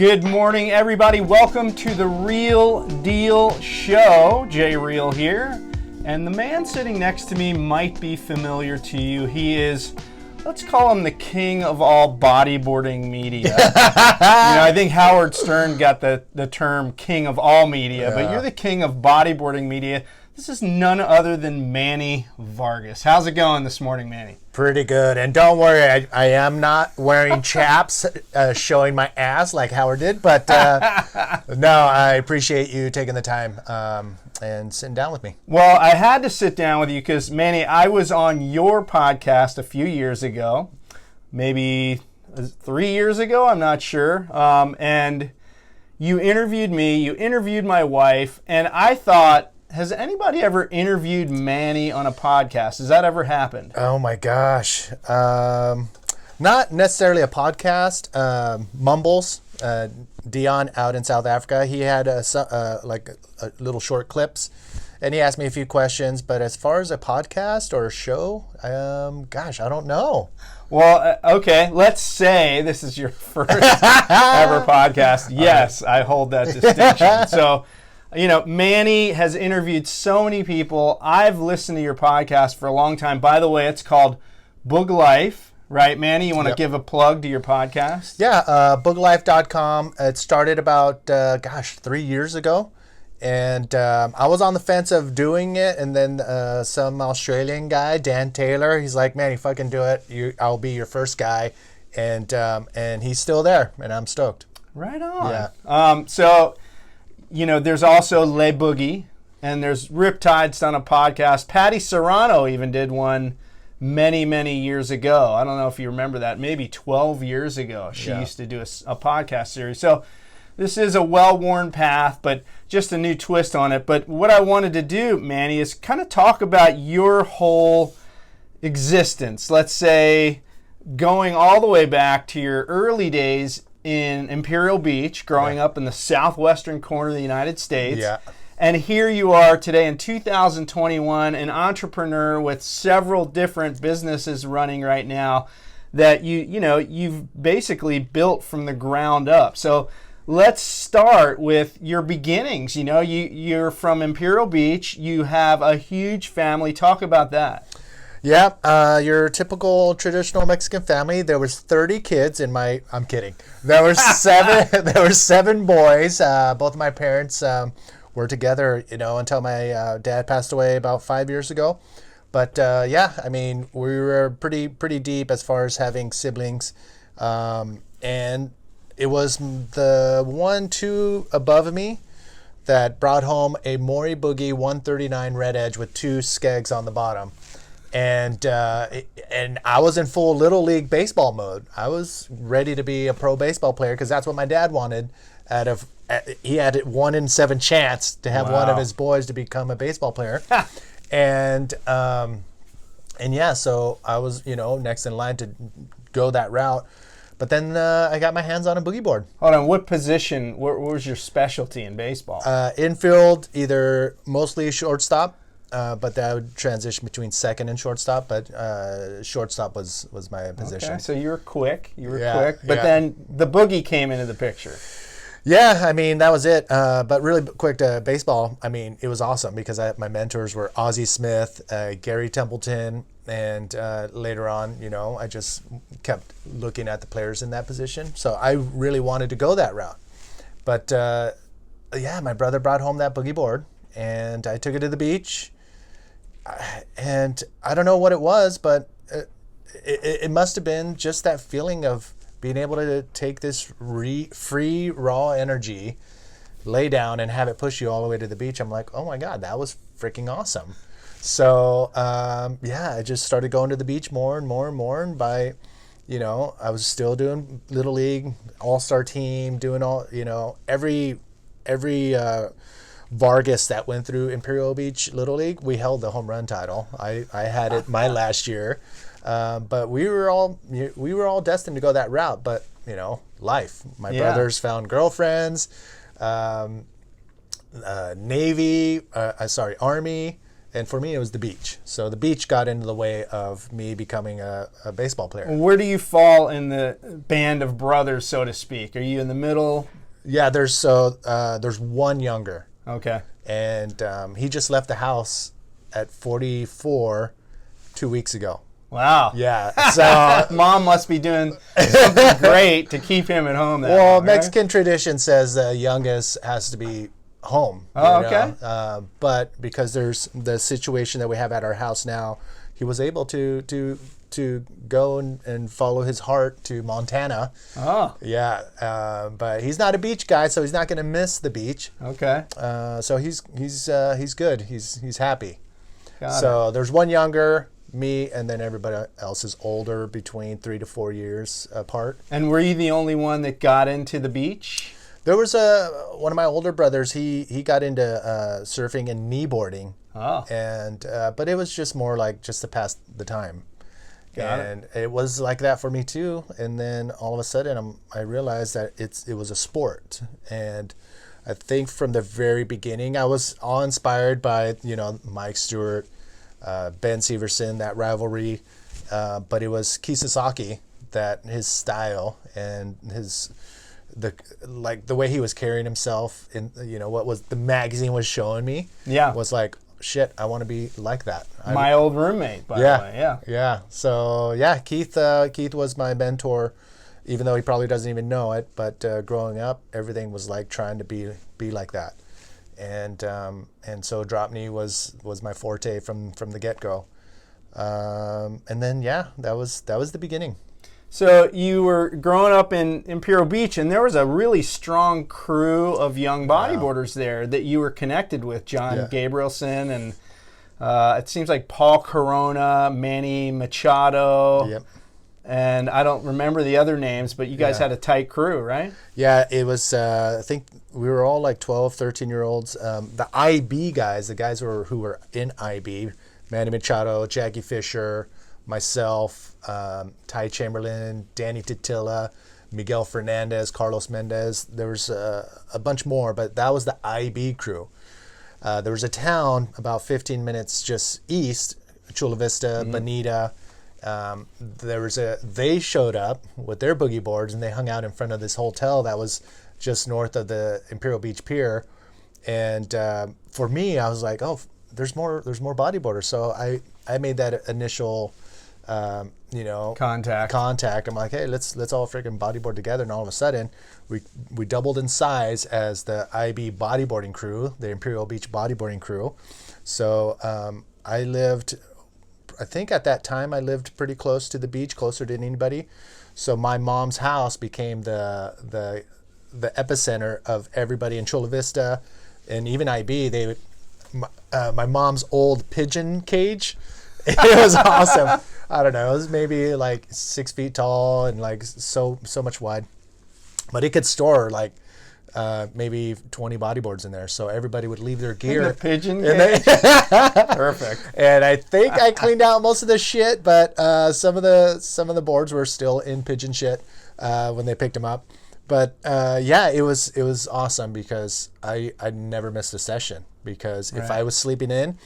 Good morning, everybody. Welcome to the Real Deal Show. Jay Reale here. And the man sitting next to me might be familiar to you. He is, let's call him the king of all bodyboarding media. I think Howard Stern got the term king of all media, but you're the king of bodyboarding media. This is none other than Manny Vargas. How's it going this morning, Manny? Pretty good. And don't worry, I am not wearing chaps showing my ass like Howard did. But no, I appreciate you taking the time and sitting down with me. Well, I had to sit down with you because, Manny, I was on your podcast a few years ago, maybe 3 years ago, I'm not sure. And you interviewed me, you interviewed my wife, and I thought, has anybody ever interviewed Manny on a podcast? Has that ever happened? Oh my gosh. Not necessarily a podcast. Mumbles, Dion out in South Africa, he had a little short clips and he asked me a few questions, but as far as a podcast or a show, I don't know. Well, okay, let's say this is your first ever podcast. Yes, I hold that distinction. So, Manny has interviewed so many people. I've listened to your podcast for a long time. By the way, it's called Boog Life, right, Manny? You want to give a plug to your podcast? Yeah, booglife.com. It started about, 3 years ago. And I was on the fence of doing it. And then some Australian guy, Dan Taylor, he's like, Manny, fucking do it. I'll be your first guy. And he's still there, and I'm stoked. Right on. Yeah. There's also Le Boogie, and there's Riptide's done a podcast. Patty Serrano even did one many, many years ago. I don't know if you remember that. Maybe 12 years ago, she used to do a podcast series. So this is a well-worn path, but just a new twist on it. But what I wanted to do, Manny, is kind of talk about your whole existence. Let's say going all the way back to your early days in Imperial Beach, growing up in the southwestern corner of the United States. Yeah. And here you are today in 2021, an entrepreneur with several different businesses running right now that you've basically built from the ground up. So let's start with your beginnings. You're from Imperial Beach. You have a huge family. Talk about that. Yeah, your typical traditional Mexican family. There was 30 kids in my. I'm kidding. There were seven. There were 7 boys. Both of my parents were together, until my dad passed away about 5 years ago. But we were pretty deep as far as having siblings, and it was the 2 above me that brought home a Maury Boogie 139 red edge with 2 skegs on the bottom. And I was in full Little League baseball mode. I was ready to be a pro baseball player because that's what my dad wanted. He had a 1 in 7 chance to have one of his boys to become a baseball player. So I was, next in line to go that route. But then I got my hands on a boogie board. Hold on, what position, what was your specialty in baseball? Infield, either mostly shortstop. But that would transition between second and shortstop. But shortstop was my position. Okay, so you were quick. But then the boogie came into the picture. Yeah, that was it. But really quick to baseball, it was awesome because my mentors were Ozzie Smith, Gary Templeton, and later on, I just kept looking at the players in that position. So I really wanted to go that route. But my brother brought home that boogie board, and I took it to the beach. And I don't know what it was, but it must have been just that feeling of being able to take this free, raw energy, lay down, and have it push you all the way to the beach. I'm like, oh my God, that was freaking awesome. So, I just started going to the beach more and more and more. And by, I was still doing Little League, all-star team, doing all, every Vargas that went through Imperial Beach Little League, we held the home run title. I had it my last year, but we were all destined to go that route. But life. My brothers found girlfriends, Army, And for me, it was the beach. So the beach got into the way of me becoming a baseball player. Where do you fall in the band of brothers, so to speak? Are you in the middle? Yeah, there's one younger. Okay. And he just left the house at 44 2 weeks ago. Wow. Yeah. So Mom must be doing something great to keep him at home. Well, Mexican tradition says the youngest has to be home. Oh, okay. But because there's the situation that we have at our house now, he was able to go and follow his heart to Montana. Oh. Yeah. But he's not a beach guy, so he's not going to miss the beach. Okay. So he's good. He's happy. Got So there's one younger, me, and then everybody else is older, between 3 to 4 years apart. And were you the only one that got into the beach? There was one of my older brothers. He got into surfing and kneeboarding. Oh. And but it was just more like just to pass the time. Got And it was like that for me too. And then all of a sudden I realized that it was a sport. And I think from the very beginning I was all inspired by, Mike Stewart, Ben Severson, that rivalry. But it was Kisasaki, that his style and the way he was carrying himself, in what was the magazine was showing me. Yeah. Was like, shit, I want to be like that. My old roommate, by the way. Yeah. So Keith was my mentor, even though he probably doesn't even know it. But growing up, everything was like trying to be like that, and so drop knee was my forte from the get go, and then that was the beginning. So you were growing up in Imperial Beach, and there was a really strong crew of young bodyboarders there that you were connected with, John Gabrielson, and it seems like Paul Corona, Manny Machado, Yep. and I don't remember the other names, but you guys had a tight crew, right? Yeah, it was, I think we were all like 12, 13-year-olds. The IB guys, the guys who were in IB, Manny Machado, Jackie Fisher, myself, Ty Chamberlain, Danny Titilla, Miguel Fernandez, Carlos Mendez. There was a bunch more, but that was the IB crew. There was a town about 15 minutes just east, Chula Vista, Bonita. They showed up with their boogie boards and they hung out in front of this hotel that was just north of the Imperial Beach Pier. And for me, I was like, oh, there's more bodyboarders. So I made that initial contact. I'm like, hey, let's all freaking bodyboard together. And all of a sudden we doubled in size as the IB bodyboarding crew, the Imperial Beach bodyboarding crew. So I think at that time I lived pretty close to the beach, closer than anybody. So my mom's house became the epicenter of everybody in Chula Vista, and even IB. My mom's old pigeon cage. It was awesome. I don't know. It was maybe like 6 feet tall and like so much wide, but it could store like maybe 20 bodyboards in there. So everybody would leave their gear. In the pigeon cage? Perfect. And I think I cleaned out most of the shit, but some of the boards were still in pigeon shit when they picked them up. But it was awesome because I never missed a session, because if I was sleeping in,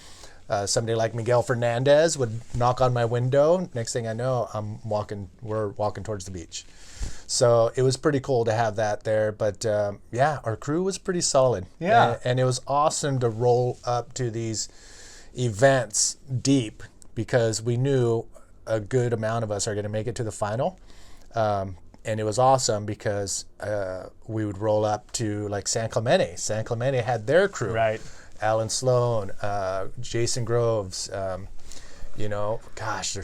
somebody like Miguel Fernandez would knock on my window. Next thing I know, we're walking towards the beach. So it was pretty cool to have that there. But our crew was pretty solid. Yeah. And it was awesome to roll up to these events deep, because we knew a good amount of us are going to make it to the final. And it was awesome because we would roll up to like San Clemente. San Clemente had their crew. Right. Alan Sloan, Jason Groves, there's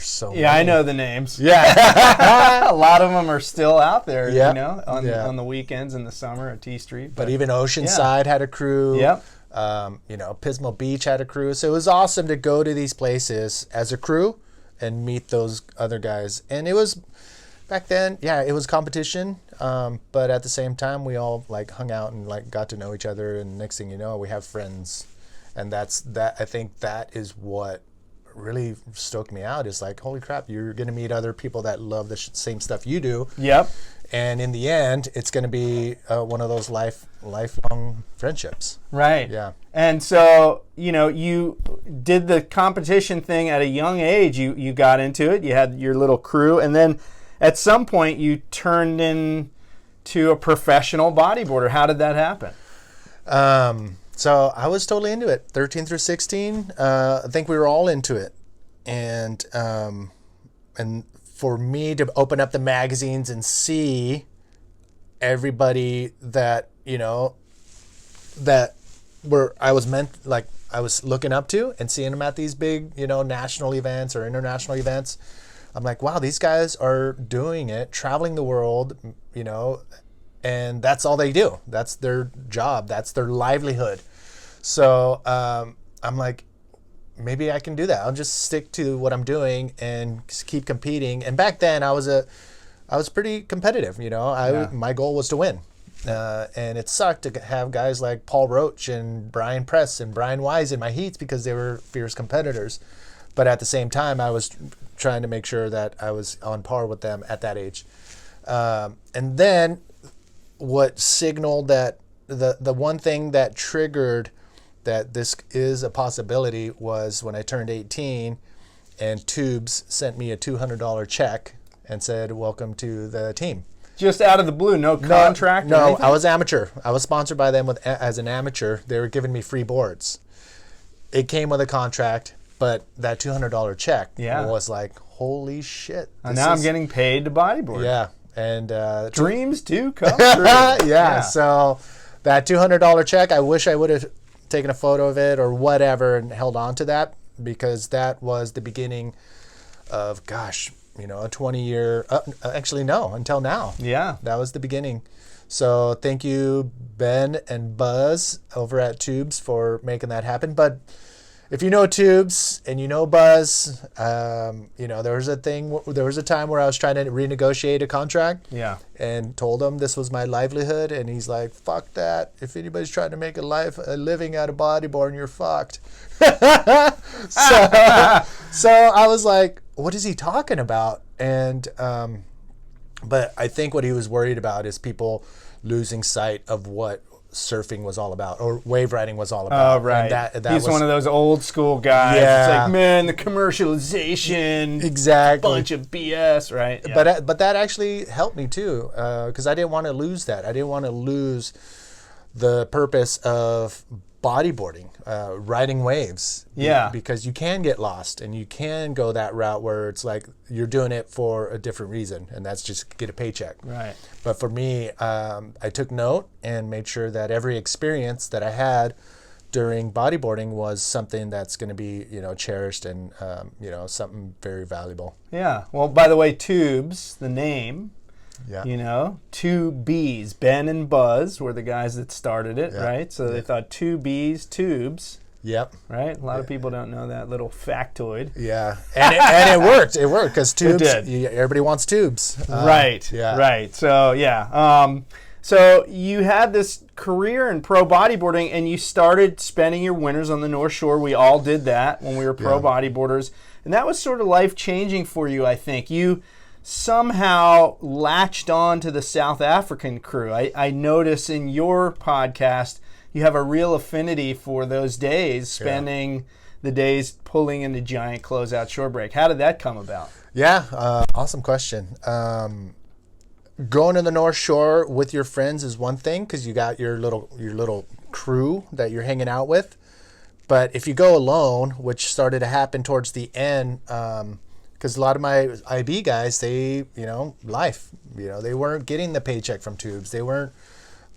so many. Yeah, I know the names. Yeah. A lot of them are still out there, Yep. on the weekends in the summer at T Street. But even Oceanside had a crew. Yep. Pismo Beach had a crew. So it was awesome to go to these places as a crew and meet those other guys. And it was, back then, it was competition. But at the same time, we all like hung out and like got to know each other. And next thing you know, we have friends. And I think that is what really stoked me out, is like, holy crap, you're going to meet other people that love the same stuff you do. Yep. And in the end, it's going to be one of those lifelong friendships. Right. Yeah. And so, you did the competition thing at a young age. You got into it. You had your little crew. And then at some point, you turned into a professional bodyboarder. How did that happen? So I was totally into it. 13 through 16, I think we were all into it. And for me to open up the magazines and see everybody that, that I was looking up to, and seeing them at these big, national events or international events, I'm like, wow, these guys are doing it, traveling the world, and that's all they do. That's their job. That's their livelihood. So I'm like, maybe I can do that. I'll just stick to what I'm doing and keep competing. And back then I was pretty competitive, my goal was to win. And it sucked to have guys like Paul Roach and Brian Press and Brian Wise in my heats because they were fierce competitors. But at the same time, I was trying to make sure that I was on par with them at that age. And then what signaled that the one thing that triggered that this is a possibility was when I turned 18 and Tubes sent me a $200 check and said, welcome to the team. Just out of the blue, no contract? No, I was amateur. I was sponsored by them as an amateur. They were giving me free boards. It came with a contract, but that $200 check was like, holy shit. And now I'm getting paid to bodyboard. Yeah. And dreams do come true. Yeah. So that $200 check, I wish I would have taken a photo of it or whatever and held on to that, because that was the beginning of, a 20-year, actually no, until now. Yeah. That was the beginning. So thank you, Ben and Buzz over at Tubes, for making that happen. But if you know Tubes and you know Buzz, there was a time where I was trying to renegotiate a contract. Yeah. And told him this was my livelihood, and he's like, "Fuck that! If anybody's trying to make a living out of bodyboarding, you're fucked." So I was like, "What is he talking about?" And but I think what he was worried about is people losing sight of what surfing was all about, or wave riding was all about. Oh, right. And that He's was one of those old school guys. Yeah. It's like, man, the commercialization. Exactly. Bunch of BS, right? Yeah. But that actually helped me too, because I didn't want to lose that. I didn't want to lose the purpose of bodyboarding, riding waves. Yeah. Because you can get lost, and you can go that route where it's like you're doing it for a different reason, and that's just get a paycheck. Right. But for me, I took note and made sure that every experience that I had during bodyboarding was something that's going to be, cherished and, something very valuable. Yeah. Well, by the way, Tubes, the name, Yeah. Two B's, Ben and Buzz were the guys that started it, right? So they thought two B's, Tubes. Yep. Right? A lot of people don't know that little factoid. Yeah. And it worked. It worked because Tubes, It did. Everybody wants Tubes. Right. Yeah. Right. So, yeah. So you had this career in pro bodyboarding, and you started spending your winters on the North Shore. We all did that when we were pro bodyboarders. And that was sort of life-changing for you, I think. You somehow latched on to the South African crew. I notice in your podcast you have a real affinity for those days, spending the days pulling into giant closeout shore break. How did that come about? Yeah, awesome question. Going to the North Shore with your friends is one thing, because you got your little crew that you're hanging out with. But if you go alone, which started to happen towards the end, because a lot of my IB guys, they, they weren't getting the paycheck from Tubes. They weren't,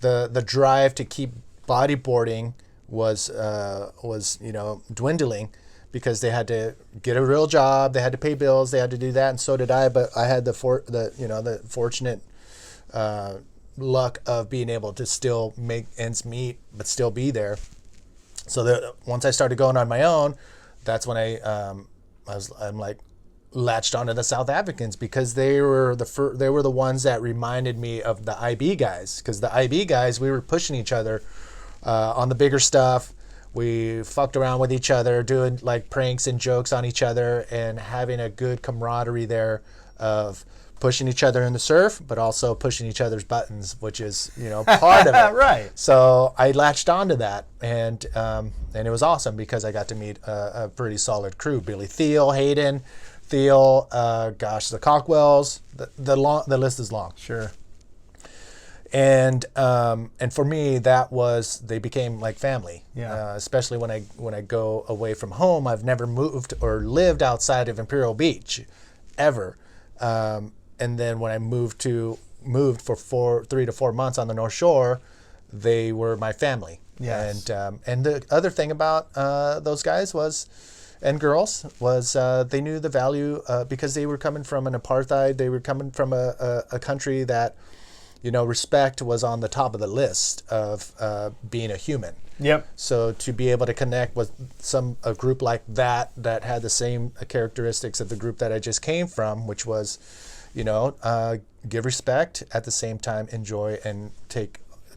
the drive to keep bodyboarding was dwindling, because they had to get a real job, they had to pay bills, they had to do that, and so did I. But I had the fortunate luck of being able to still make ends meet, but still be there. So that once I started going on my own, that's when I'm like latched onto the South Africans, because they were the ones that reminded me of the IB guys, because the IB guys, we were pushing each other on the bigger stuff. We fucked around with each other, doing like pranks and jokes on each other, and having a good camaraderie there of pushing each other in the surf, but also pushing each other's buttons, which is, part of it. Right. So I latched onto that, and it was awesome because I got to meet a pretty solid crew: Billy Thiel, Hayden, Thiel, the Cockwells. The list is long. Sure. And for me, they became like family. Yeah. Especially when I go away from home. I've never moved or lived outside of Imperial Beach, ever. And then when I moved for 3 to 4 months on the North Shore, they were my family. Yes. And the other thing about those guys and girls was they knew the value because they were coming from an apartheid. They were coming from a country that, respect was on the top of the list of being a human. Yep. So to be able to connect with a group like that had the same characteristics of the group that I just came from, which was, give respect, at the same time enjoy and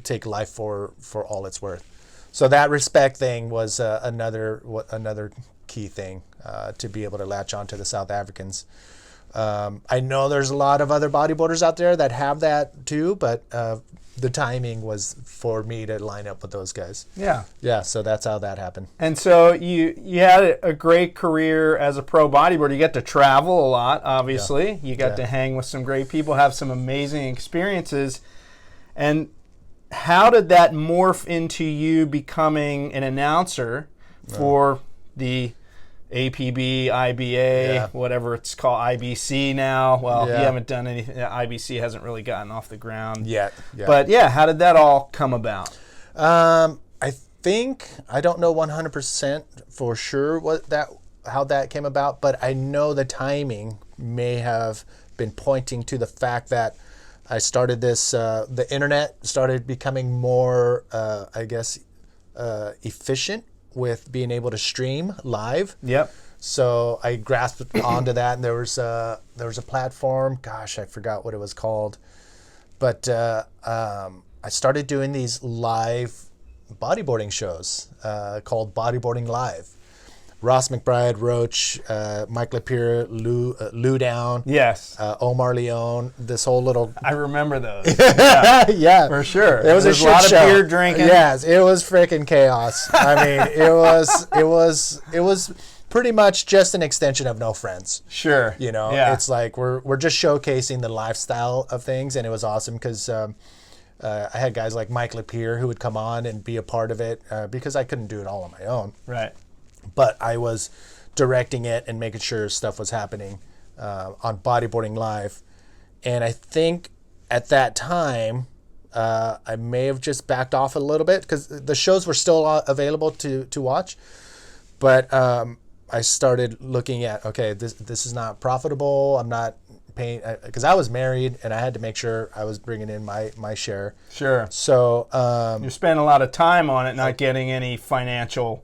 take life for all it's worth. So that respect thing was another key thing to be able to latch on to the South Africans. I know there's a lot of other bodyboarders out there that have that too, but the timing was for me to line up with those guys. Yeah. Yeah, so that's how that happened. And so you had a great career as a pro bodyboarder. You get to travel a lot, obviously. Yeah. You got to hang with some great people, have some amazing experiences. And how did that morph into you becoming an announcer for the APB, IBA, whatever it's called, IBC now? Well, you haven't done anything. IBC hasn't really gotten off the ground yet. But how did that all come about? I think, I don't know 100% for sure how that came about, but I know the timing may have been pointing to the fact that I started this, the internet started becoming more, efficient with being able to stream live. Yep. So I grasped onto that, and there was a platform. Gosh, I forgot what it was called, but I started doing these live bodyboarding shows called Bodyboarding Live. Ross McBride, Roach, Mike Lapierre, Lou Down, yes, Omar Leone. This whole little I remember those. Yeah, for sure. It was a shit lot show. Of beer drinking. Yes, it was freaking chaos. I mean, it was pretty much just an extension of No Friends. Sure. It's like we're just showcasing the lifestyle of things, and it was awesome because I had guys like Mike Lapierre who would come on and be a part of it because I couldn't do it all on my own. Right. But I was directing it and making sure stuff was happening on Bodyboarding Live. And I think at that time, I may have just backed off a little bit because the shows were still available to watch. But I started looking at, okay, this is not profitable. I'm not paying, because I was married and I had to make sure I was bringing in my share. Sure. So you spent a lot of time on it, not getting any financial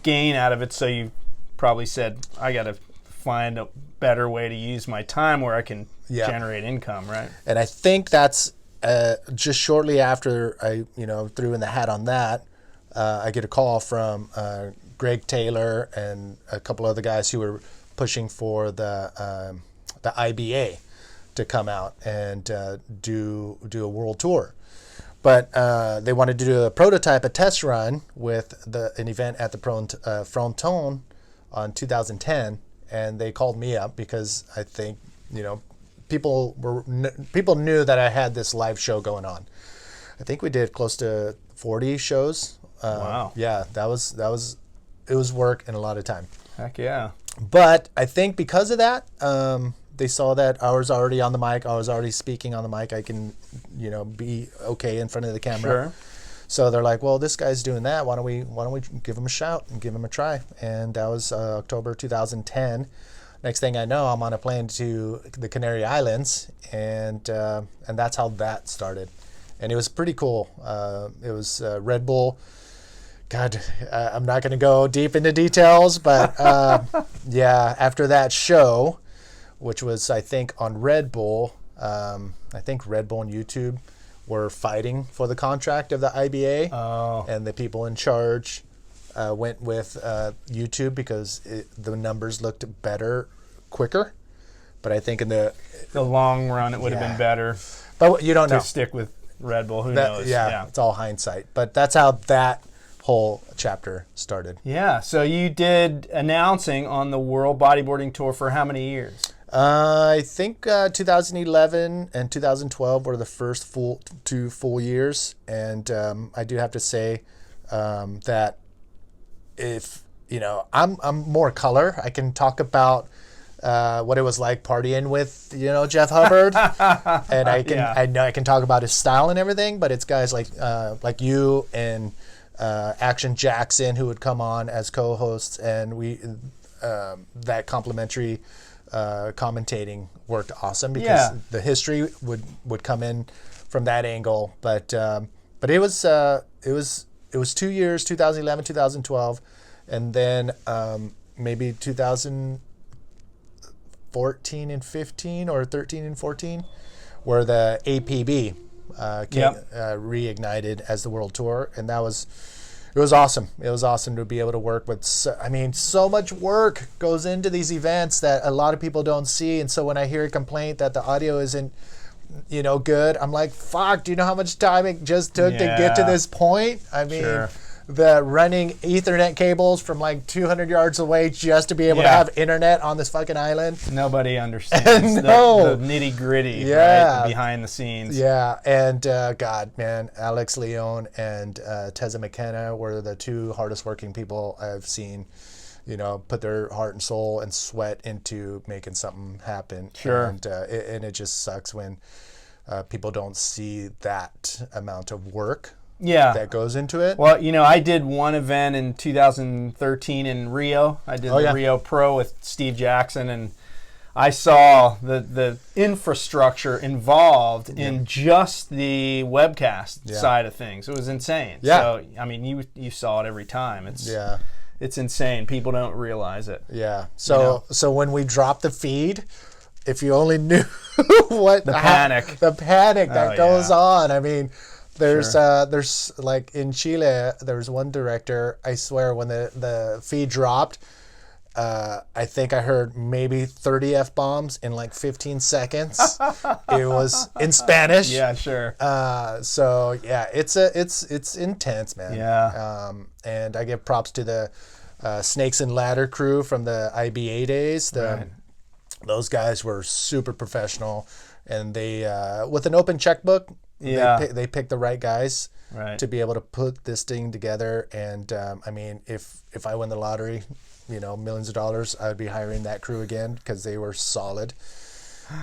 gain out of it. So you probably said, I got to find a better way to use my time where I can generate income, right? And I think that's just shortly after I threw in the hat on that, I get a call from Greg Taylor and a couple other guys who were pushing for the IBA to come out and do a world tour. But they wanted to do a prototype, a test run with an event at the Fronton on 2010, and they called me up because I think people knew that I had this live show going on. I think we did close to 40 shows. Wow. Yeah, it was work and a lot of time. Heck yeah. But I think because of that, they saw that I was already on the mic. I was already speaking on the mic. I can, be okay in front of the camera. Sure. So they're like, well, this guy's doing that. Why don't we give him a shout and give him a try? And that was October 2010. Next thing I know, I'm on a plane to the Canary Islands, and that's how that started. And it was pretty cool. It was Red Bull. God, I'm not going to go deep into details, but after that show, which was, I think, on Red Bull, I think Red Bull and YouTube were fighting for the contract of the IBA. Oh. And the people in charge went with YouTube because the numbers looked better, quicker. But I think in the long run, it would have been better. But you don't know. To stick with Red Bull, who knows? Yeah, it's all hindsight. But that's how that whole chapter started. Yeah, so you did announcing on the World Bodyboarding Tour for how many years? I think 2011 and 2012 were the first two full years. And I do have to say that if, I'm more color. I can talk about what it was like partying with, Jeff Hubbard. And I can talk about his style and everything, but it's guys like you and Action Jackson who would come on as co-hosts, and we that complimentary commentating worked awesome because the history would come in from that angle. But it was 2 years, 2011, 2012, and then maybe 2014 and 15 or 13 and 14, where the APB reignited as the World Tour, and it was awesome. It was awesome to be able to work with. So much work goes into these events that a lot of people don't see, and so when I hear a complaint that the audio isn't, good, I'm like, fuck. Do you know how much time it just took to get to this point? I mean, the running Ethernet cables from like 200 yards away just to be able to have internet on this fucking island. Nobody understands the nitty gritty, right? Behind the scenes. Yeah, and God, man, Alex Leone and Teza McKenna were the two hardest working people I've seen, put their heart and soul and sweat into making something happen. Sure. And it just sucks when people don't see that amount of work that goes into it. Well, I did one event in 2013 in Rio. I did the Rio Pro with Steve Jackson, and I saw the infrastructure involved in just the webcast side of things. It was insane. Yeah. So, I mean, you saw it every time. It's insane. People don't realize it. Yeah. So when we drop the feed, if you only knew what the panic that goes on. I mean, there's like in Chile, there was one director, I swear, when the feed dropped, I think I heard maybe 30 F-bombs in like 15 seconds. It was in Spanish. Yeah, sure. So yeah, it's intense, man. Yeah. And I give props to the Snakes and Ladder crew from the IBA days. Those guys were super professional, and they with an open checkbook. They picked the right guys to be able to put this thing together. And I mean, if I win the lottery, millions of dollars, I would be hiring that crew again because they were solid.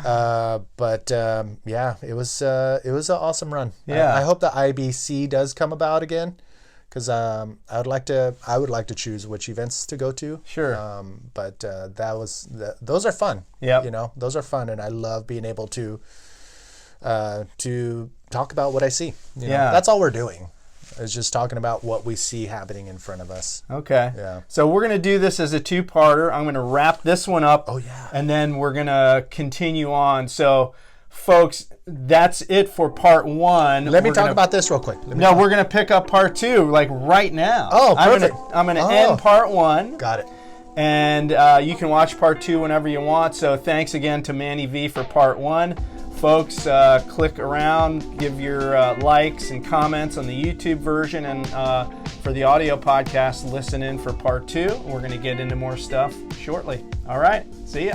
But it was an awesome run. Yeah. I hope the IBC does come about again, because I would like to choose which events to go to. Sure. But those are fun. Yeah. Those are fun, and I love being able to talk about what I see. That's all we're doing, is just talking about what we see happening in front of us. Okay. Yeah. So we're going to do this as a two-parter. I'm going to wrap this one up. Oh, yeah. And then we're going to continue on. So, folks, that's it for part one. Let me talk about this real quick. We're going to pick up part two, like right now. Oh, perfect. I'm going to end part one. Got it. And you can watch part two whenever you want. So thanks again to Manny V for part one. Folks, click around, give your likes and comments on the YouTube version, and for the audio podcast, listen in for part two. We're going to get into more stuff shortly. All right, see ya.